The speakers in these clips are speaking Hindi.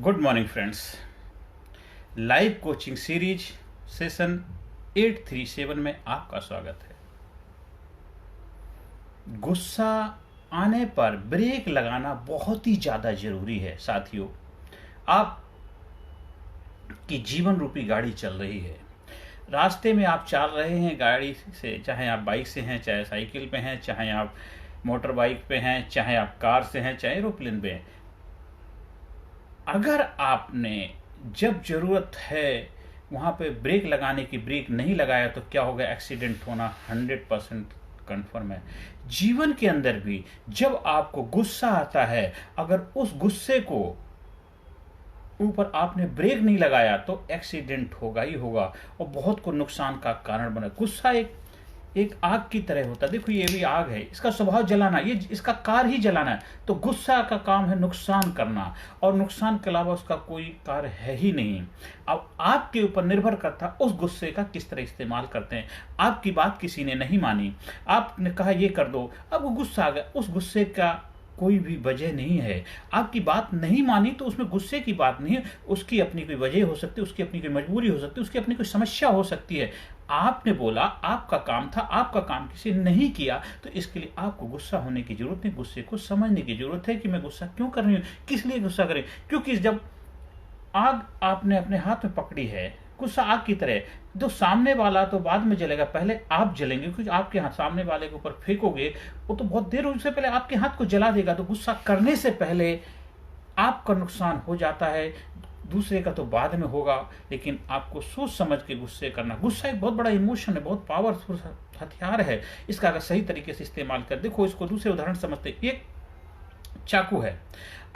Good morning friends. Live coaching series session 837 में आपका स्वागत है। गुस्सा आने पर ब्रेक लगाना बहुत ही ज़्यादा ज़रूरी है। साथियों, आप की जीवन रूपी गाड़ी चल रही है, रास्ते में आप चल रहे हैं गाड़ी से, चाहे आप बाइक से हैं, चाहे साइकिल पे हैं, चाहे आप मोटर बाइक पे हैं, चाहे आप कार से हैं, चाहे एरोप्लेन पे हैं। अगर आपने जब ज़रूरत है वहाँ पे ब्रेक लगाने की ब्रेक नहीं लगाया तो क्या होगा? एक्सीडेंट होना 100% कन्फर्म है। जीवन के अंदर भी जब आपको गुस्सा आता है, अगर उस गुस्से को ऊपर आपने ब्रेक नहीं लगाया तो एक्सीडेंट होगा ही होगा और बहुत को नुकसान का कारण बना। गुस्सा एक आग की तरह होता है। देखो, ये भी आग है, इसका स्वभाव जलाना, ये इसका कार्य ही जलाना है। तो गुस्सा का काम है नुकसान करना, और नुकसान के अलावा उसका कोई कार्य है ही नहीं। अब आपके ऊपर निर्भर करता है उस गुस्से का किस तरह इस्तेमाल करते हैं। आपकी बात किसी ने नहीं मानी, आपने कहा ये कर दो, अब वो गुस्सा आ गया। उस गुस्से का कोई भी वजह नहीं है। आपकी बात नहीं मानी तो उसमें गुस्से की बात नहीं है, उसकी अपनी कोई वजह हो सकती है, उसकी अपनी कोई मजबूरी हो सकती है, उसकी अपनी कोई समस्या हो सकती है। आपने बोला, आपका काम था, आपका काम किसी ने नहीं किया, तो इसके लिए आपको गुस्सा होने की जरूरत नहीं। गुस्से को समझने की जरूरत है कि मैं गुस्सा क्यों कर रही हूँ, किस लिए गुस्सा करें। क्योंकि जब आग आपने अपने हाथ में पकड़ी है, गुस्सा आग की तरह, तो सामने वाला तो बाद में जलेगा, पहले आप जलेंगे। क्योंकि आपके हाथ सामने वाले के ऊपर फेंकोगे, वो तो बहुत देर उससे पहले आपके हाथ को जला देगा। तो गुस्सा करने से पहले आपका नुकसान हो जाता है, दूसरे का तो बाद में होगा। लेकिन आपको सोच समझ के गुस्से करना। गुस्सा एक बहुत बड़ा इमोशन है, बहुत पावरफुल हथियार है। इसका अगर सही तरीके से इस्तेमाल कर, देखो इसको दूसरे उदाहरण समझते। एक चाकू है,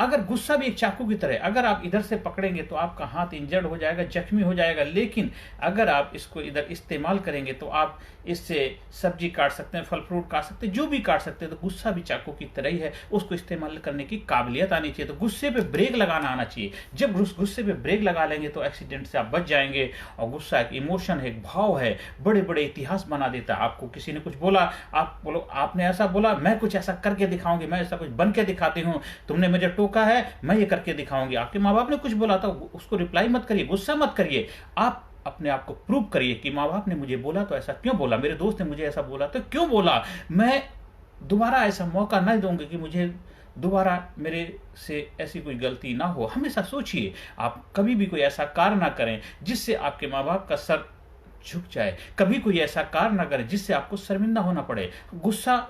अगर गुस्सा भी एक चाकू की तरह, अगर आप इधर से पकड़ेंगे तो आपका हाथ इंजर्ड हो जाएगा, जख्मी हो जाएगा। लेकिन अगर आप इसको इधर इस्तेमाल करेंगे तो आप इससे सब्जी काट सकते हैं, फल फ्रूट काट सकते हैं, जो भी काट सकते हैं। तो गुस्सा भी चाकू की तरह ही है, उसको इस्तेमाल करने की काबिलियत आनी चाहिए। तो गुस्से पे ब्रेक लगाना आना चाहिए। जब गुस्से पे ब्रेक लगा लेंगे तो एक्सीडेंट से आप बच जाएंगे। और गुस्सा एक इमोशन है, एक भाव है, बड़े बड़े इतिहास बना देता है। आपको किसी ने कुछ बोला, आप बोलो आपने ऐसा बोला, मैं कुछ ऐसा करके दिखाऊंगी, मैं ऐसा कुछ बन के दिखाती हूँ, तुमने मुझे टोका है, मैं ये करके दिखाऊंगी। आपके माँ बाप ने कुछ बोला था, उसको रिप्लाई मत करिए, गुस्सा मत करिए। आप अपने आप को प्रूव करिए कि माँ बाप ने मुझे बोला तो ऐसा क्यों बोला, मेरे दोस्त ने मुझे ऐसा बोला तो क्यों बोला। मैं दोबारा ऐसा मौका नहीं दूंगी कि मुझे दोबारा मेरे से ऐसी कोई गलती ना हो। हमेशा सोचिए, आप कभी भी कोई ऐसा कार्य ना करें जिससे आपके माँ बाप का सर झुक जाए। कभी कोई ऐसा कार्य ना करें जिससे आपको शर्मिंदा होना पड़े। गुस्सा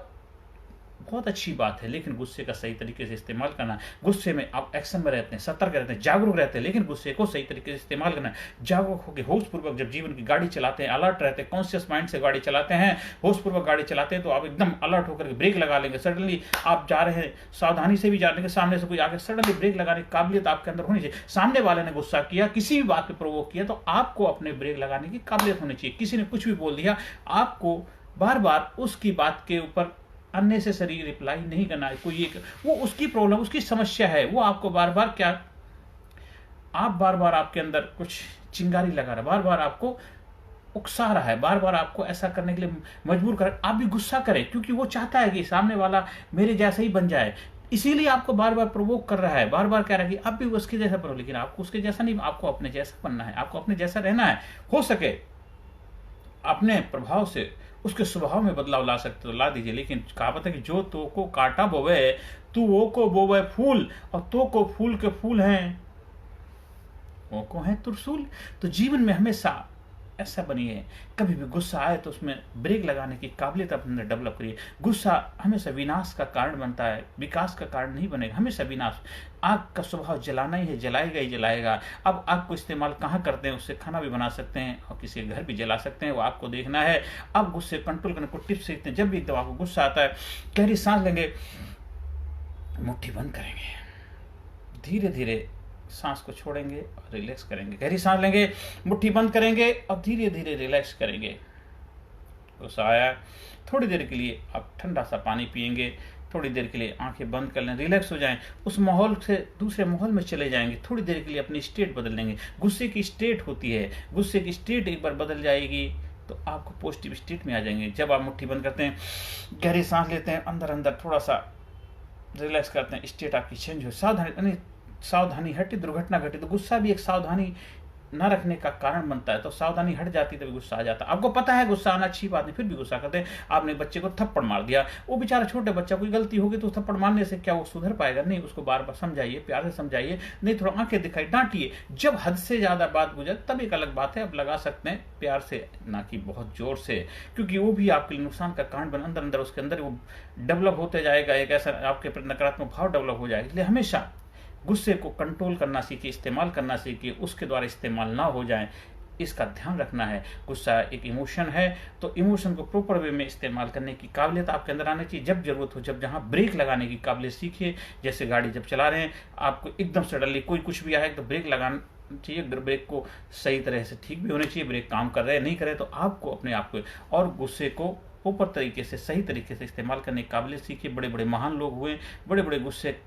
बहुत अच्छी बात है, लेकिन गुस्से का सही तरीके से इस्तेमाल करना। गुस्से में आप एक्शन में रहते हैं, सतर्क रहते हैं, जागरूक रहते हैं, लेकिन गुस्से को सही तरीके से इस्तेमाल करना। जागरूक होकर होशपूर्वक जब जीवन की गाड़ी चलाते हैं, अलर्ट रहते हैं, कॉन्शियस माइंड से गाड़ी चलाते हैं, होशपूर्वक गाड़ी चलाते हैं, तो आप एकदम अलर्ट होकर के ब्रेक लगा लेंगे। सडनली आप जा रहे हैं, सावधानी से भी जा रहे हैं, सामने से कोई आगे सडनली ब्रेक लगाने की काबिलियत आपके अंदर होनी चाहिए। सामने वाले ने गुस्सा किया, किसी भी बात पर प्रोवोक किया, तो आपको अपने ब्रेक लगाने की काबिलियत होनी चाहिए। किसी ने कुछ भी बोल दिया, आपको बार बार उसकी बात के ऊपर अननेसेसरी रिप्लाई नहीं करना है। कोई एक वो उसकी प्रॉब्लम, उसकी समस्या है, वो आपको बार बार क्या, आप बार बार आपके अंदर कुछ चिंगारी लगा रहा है, बार बार आपको उकसा रहा है, बार बार आपको ऐसा करने के लिए मजबूर कर। आप भी गुस्सा करें, क्योंकि वो चाहता है कि सामने वाला मेरे जैसा ही बन जाए, इसीलिए आपको बार बार प्रोवोक कर रहा है, बार बार कह रहा है कि आप भी उसके जैसा बनो। लेकिन आपको उसके जैसा नहीं, आपको अपने जैसा बनना है, आपको अपने जैसा रहना है। हो सके अपने प्रभाव से उसके स्वभाव में बदलाव ला सकते तो ला दीजिए। लेकिन कहावत है कि जो तो को कांटा बोवे तू वो को बोवे फूल, और तो को फूल के फूल हैं, वो को है त्रिशूल। तो जीवन में हमेशा ऐसा बनिए, कभी भी गुस्सा आए तो उसमें ब्रेक लगाने की काबिलियत अपने अंदर डेवलप करिए। गुस्सा हमेशा विनाश का कारण बनता है, विकास का कारण नहीं बनेगा, हमेशा विनाश। आग का स्वभाव जलाना ही है, जलाएगा ही जलाएगा। अब आग को इस्तेमाल कहाँ करते हैं, उससे खाना भी बना सकते हैं और किसी के घर भी जला सकते हैं, वो आपको देखना है। अब गुस्से कंट्रोल करने को टिप्स सीखते हैं। जब भी एकदम आपको गुस्सा आता है, गहरी सांस लेंगे, मुट्ठी बंद करेंगे, धीरे धीरे सांस को छोड़ेंगे और रिलैक्स करेंगे। गहरी सांस लेंगे, मुट्ठी बंद करेंगे और धीरे धीरे रिलैक्स करेंगे। गुस्सा आया, थोड़ी देर के लिए आप ठंडा सा पानी पिएंगे, थोड़ी देर के लिए आंखें बंद कर लें, रिलैक्स हो जाएं, उस माहौल से दूसरे माहौल में चले जाएंगे। थोड़ी देर के लिए अपनी स्टेट बदल लेंगे। गुस्से की स्टेट होती है, गुस्से की स्टेट एक बार बदल जाएगी तो आपको पॉजिटिव स्टेट में आ जाएंगे। जब आप मुट्ठी बंद करते हैं, गहरी सांस लेते हैं, अंदर अंदर थोड़ा सा रिलैक्स करते हैं, स्टेट आपकी चेंज हो, सावधानी सावधानी हटी, दुर्घटना घटी, तो गुस्सा भी एक सावधानी ना रखने का कारण बनता है। तो सावधानी हट जाती तभी गुस्सा आ जाता है। आपको पता है गुस्सा आना अच्छी बात नहीं, फिर भी गुस्सा करते हैं। आपने बच्चे को थप्पड़ मार दिया, वो बेचारा छोटे बच्चा, कोई गलती होगी तो थप्पड़ मारने से क्या वो सुधर पाएगा? नहीं, उसको बार बार समझाइए, प्यार से समझाइए, नहीं थोड़ा आंखें दिखाई, डांटिए। जब हद से ज्यादा बात गुजर तब एक अलग बात है, अब लगा सकते हैं प्यार से, ना कि बहुत जोर से, क्योंकि वो भी आपके लिए नुकसान का कारण बन, अंदर अंदर उसके अंदर वो डेवलप होते जाएगा, एक ऐसा आपके प्रति नकारात्मक भाव डेवलप हो जाएगा। इसलिए हमेशा गुस्से को कंट्रोल करना सीखिए, इस्तेमाल करना सीखिए, उसके द्वारा इस्तेमाल ना हो जाए, इसका ध्यान रखना है। गुस्सा एक इमोशन है, तो इमोशन को प्रॉपर वे में इस्तेमाल करने की काबिलियत आपके अंदर आनी चाहिए। जब जरूरत हो, जब जहां ब्रेक लगाने की काबिलियत सीखिए। जैसे गाड़ी जब चला रहे हैं, आपको एकदम सडनली कोई कुछ भी आए तो ब्रेक लगाना चाहिए। ब्रेक को सही तरह से ठीक भी होनी चाहिए, ब्रेक काम कर रहे हैं नहीं करे तो आपको अपने आप को और गुस्से को प्रॉपर तरीके से, सही तरीके से इस्तेमाल करने की काबिलियत सीखिए। बड़े बड़े महान लोग हुए, बड़े बड़े गुस्से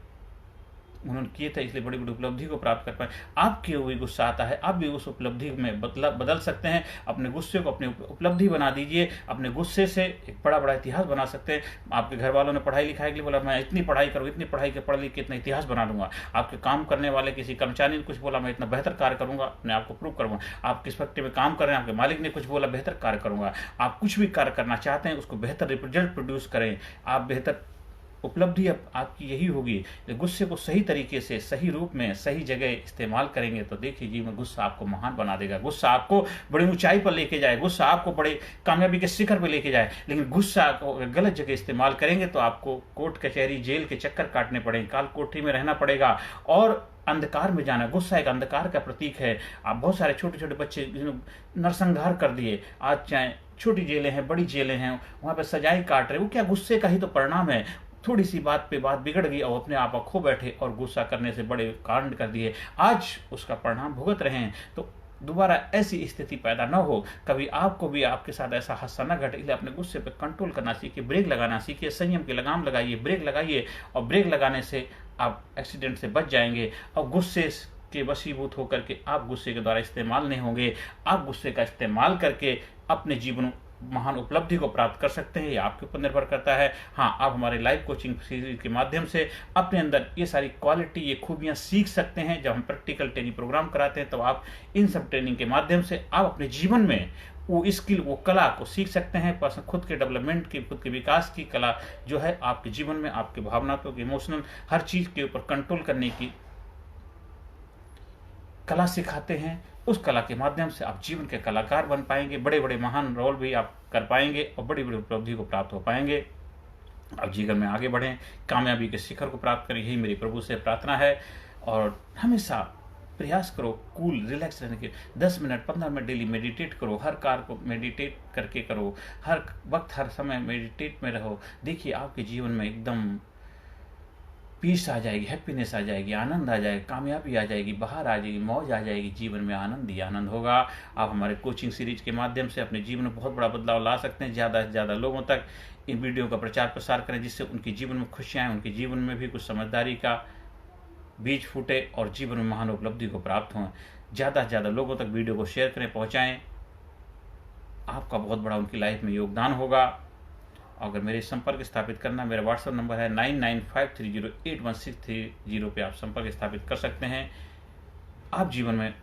उन्होंने किए थे, इसलिए बड़ी बड़ी उपलब्धि को प्राप्त कर पाए। आपके हुई गुस्सा आता है, आप भी उस उपलब्धि में बदल सकते हैं। अपने गुस्से को अपनी उपलब्धि बना दीजिए। अपने गुस्से से एक बड़ा बड़ा इतिहास बना सकते हैं। आपके घर वालों ने पढ़ाई लिखाई के लिए बोला, मैं इतनी पढ़ाई करूँ, इतनी पढ़ाई के पढ़ लिख के इतना इतिहास बना दूंगा। आपके काम करने वाले किसी कर्मचारी ने कुछ बोला, मैं इतना बेहतर कार्य करूंगा, अपने आप को प्रूव करूंगा। आप किस फैक्ट्री में काम कर रहे हैं, आपके मालिक ने कुछ बोला, बेहतर कार्य करूंगा। आप कुछ भी कार्य करना चाहते हैं, उसको बेहतर रिजल्ट प्रोड्यूस करें, आप बेहतर उपलब्धि आपकी यही होगी। गुस्से को सही तरीके से, सही रूप में, सही जगह इस्तेमाल करेंगे तो देखिए जीवन, गुस्सा आपको महान बना देगा। गुस्सा आपको बड़ी ऊंचाई पर लेके जाए, गुस्सा आपको बड़े कामयाबी के शिखर पर लेके जाए। लेकिन गुस्सा को गलत जगह इस्तेमाल करेंगे तो आपको कोर्ट कचहरी जेल के चक्कर काटने पड़ेंगे, काल कोठरी में रहना पड़ेगा और अंधकार में जाना। गुस्सा एक अंधकार का प्रतीक है। आप बहुत सारे छोटे छोटे बच्चे नरसंहार कर दिए, आज चाहे छोटी जेलें हैं, बड़ी जेलें हैं, वहां पर सजाएं काट रहे, वो क्या गुस्से का ही तो परिणाम है। थोड़ी सी बात पे बात बिगड़ गई और अपने आप खो बैठे और गुस्सा करने से बड़े कांड कर दिए, आज उसका परिणाम भुगत रहे हैं। तो दोबारा ऐसी स्थिति पैदा न हो, कभी आपको भी आपके साथ ऐसा हादसा न घटे, इसलिए अपने गुस्से पे कंट्रोल करना सीखिए, ब्रेक लगाना सीखिए, संयम की लगाम लगाइए, ब्रेक लगाइए और ब्रेक लगाने से आप एक्सीडेंट से बच जाएंगे और गुस्से के वशीभूत होकर के आप गुस्से के द्वारा इस्तेमाल नहीं होंगे। आप गुस्से का इस्तेमाल करके अपने जीवन महान उपलब्धि को प्राप्त कर सकते हैं, ये आपके ऊपर निर्भर करता है। हाँ, आप हमारे लाइव कोचिंग सीरीज के माध्यम से अपने अंदर ये सारी क्वालिटी, ये खूबियां सीख सकते हैं। जब हम प्रैक्टिकल ट्रेनिंग प्रोग्राम कराते हैं तो आप इन सब ट्रेनिंग के माध्यम से आप अपने जीवन में वो स्किल, वो कला को सीख सकते हैं। पर्सन खुद के डेवलपमेंट की, खुद के विकास की कला जो है आपके जीवन में, आपके भावनात्मक, इमोशनल हर चीज के ऊपर कंट्रोल करने की कला सिखाते हैं। उस कला के माध्यम से आप जीवन के कलाकार बन पाएंगे, बड़े बड़े महान रोल भी आप कर पाएंगे और बड़ी बड़ी उपलब्धि को प्राप्त हो पाएंगे। आप जीवन में आगे बढ़ें, कामयाबी के शिखर को प्राप्त करें, यही मेरी प्रभु से प्रार्थना है। और हमेशा प्रयास करो कूल रिलैक्स रहने के। 10 मिनट 15 मिनट डेली मेडिटेट करो, हर कार्य को मेडिटेट करके करो, हर वक्त हर समय मेडिटेट में रहो। देखिए आपके जीवन में एकदम पीस आ जाएगी, हैप्पीनेस आ जाएगी, आनंद आ जाएगा, कामयाबी आ जाएगी, बाहर आ जाएगी, मौज आ जाएगी, जीवन में आनंद ही आनंद होगा। आप हमारे कोचिंग सीरीज के माध्यम से अपने जीवन में बहुत बड़ा बदलाव ला सकते हैं। ज़्यादा से ज़्यादा लोगों तक इन वीडियो का प्रचार प्रसार करें, जिससे उनके जीवन में खुशियाँ आएँ, उनके जीवन में भी कुछ समझदारी का बीज फूटे और जीवन में महान उपलब्धि को प्राप्त हों। ज़्यादा से ज़्यादा लोगों तक वीडियो को शेयर करें, पहुँचाएँ। आपका बहुत बड़ा उनकी लाइफ में योगदान होगा। अगर मेरे संपर्क स्थापित करना, मेरा व्हाट्सएप नंबर है 9953081630 पे आप संपर्क स्थापित कर सकते हैं। आप जीवन में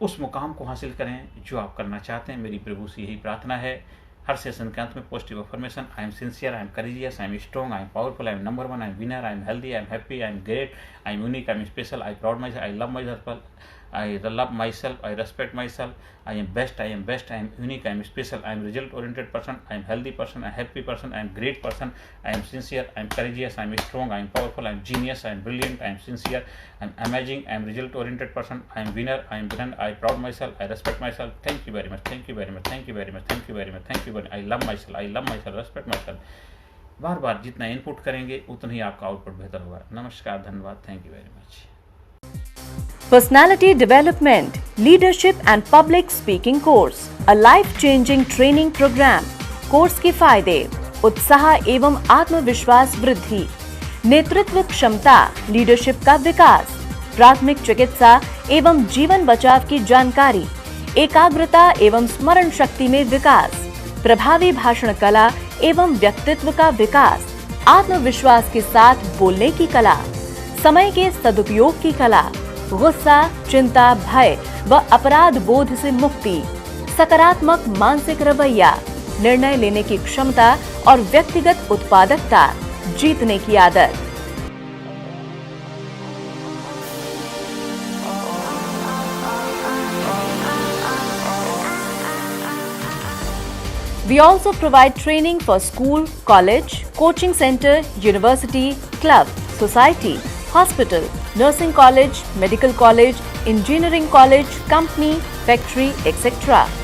उस मुकाम को हासिल करें जो आप करना चाहते हैं। मेरी प्रभु से यही प्रार्थना है। हर सेशन के अंत में positive affirmation, I am sincere, I am courageous, I am strong, I am powerful, I am number 1, I am winner, I am healthy, I am happy, I am great, I am unique, I am special, I proud my self, I love my self, I love myself, I respect myself, I am best, I am best, I am unique, I am special, I am result oriented person, I am healthy person, I am happy person, I am great person, I am sincere, I am courageous, I am strong, I am powerful, I am genius, I am brilliant, I am sincere, I am amazing, I am result oriented person, I am winner, I am grand, I proud myself, I respect myself. Thank you very much, thank you very much, thank you very much, thank you very much, thank you very much. I love myself, respect myself. बार बार जितना इनपुट करेंगे उतना ही आपका आउटपुट बेहतर होगा। नमस्कार, धन्यवाद, thank you very much. Personality Development, Leadership and Public Speaking Course, a life-changing training program. Course के फायदे: उत्साह एवं आत्मविश्वास वृद्धि, नेतृत्व क्षमता, लीडरशिप का विकास, प्राथमिक चिकित्सा एवं जीवन बचाव की जानकारी, एकाग्रता एवं स्मरण शक्ति में विकास, प्रभावी भाषण कला एवं व्यक्तित्व का विकास, आत्मविश्वास के साथ बोलने की कला, समय के सदुपयोग की कला, गुस्सा, चिंता, भय व अपराध बोध से मुक्ति, सकारात्मक मानसिक रवैया, निर्णय लेने की क्षमता और व्यक्तिगत उत्पादकता, जीतने की आदत। We also provide training for school, college, coaching center, university, club, society, hospital, nursing college, medical college, engineering college, company, factory, etc.